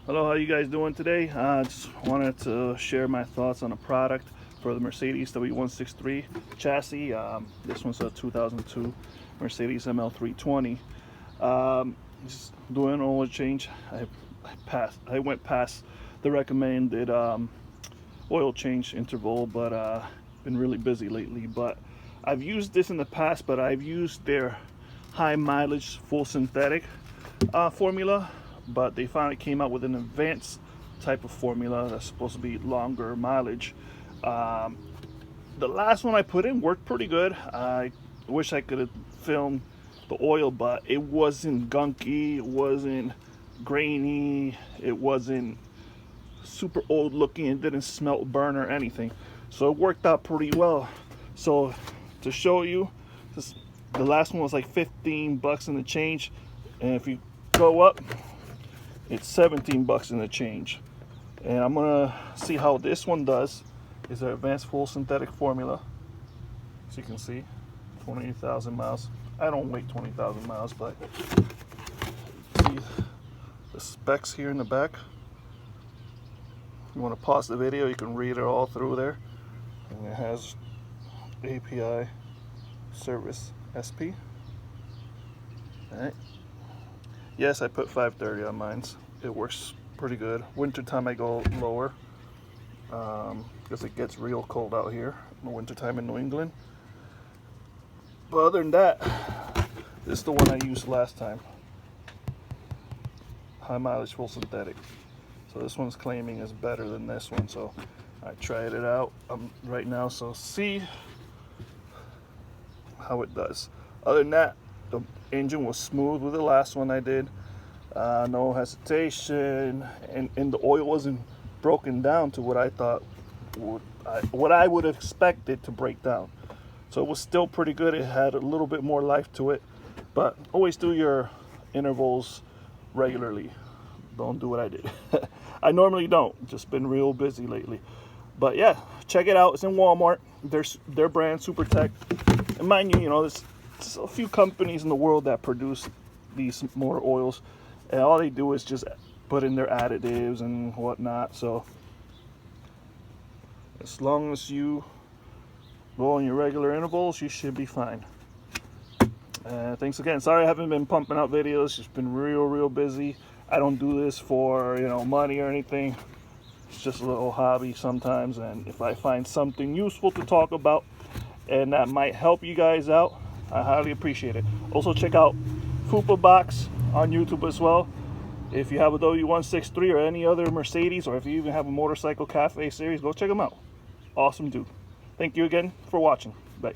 Hello, how you guys doing today? Just wanted to share my thoughts on a product for the Mercedes W163 chassis. This one's a 2002 Mercedes ML320. Just doing an oil change. I went past the recommended oil change interval, but been really busy lately. But I've used this in the past, but I've used their high mileage full synthetic formula. But they finally came out with an advanced type of formula that's supposed to be longer mileage. The last one I put in worked pretty good. I wish I could have filmed the oil, but it wasn't gunky, it wasn't grainy, it wasn't super old looking, it didn't smell burn or anything. So it worked out pretty well. So to show you, the last one was like 15 bucks in the change, and if you go up, it's 17 bucks in the change. And I'm gonna see how this one does. Is an advanced full synthetic formula. As you can see, 20,000 miles. I don't weigh 20,000 miles, but see the specs here in the back. If you want to pause the video, you can read it all through there. And it has API service SP. Alright. Yes, I put 530 on mine. It works pretty good. Wintertime I go lower because it gets real cold out here in the wintertime in New England. But other than that, this is the one I used last time. High mileage full synthetic. So this one's claiming is better than this one. So I tried it out right now. So see how it does. Other than that, the engine was smooth with the last one I did. No hesitation, and the oil wasn't broken down to what I thought what I would have expected to break down. So it was still pretty good. It had a little bit more life to it, but always do your intervals regularly. Don't do what I did. I normally don't. Just been real busy lately. But yeah, check it out. It's in Walmart. Their brand Supertech. And mind you, there's a few companies in the world that produce these motor oils, and all they do is just put in their additives and whatnot. So as long as you go on your regular intervals, you should be fine. Thanks again. Sorry I haven't been pumping out videos. Just been real busy. I don't do this for money or anything. It's just a little hobby sometimes, and if I find something useful to talk about and that might help you guys out, I highly appreciate it. Also check out Fupa Box on YouTube as well. If you have a W163 or any other Mercedes, or if you even have a motorcycle cafe series, go check them out. Awesome dude. Thank you again for watching. Bye.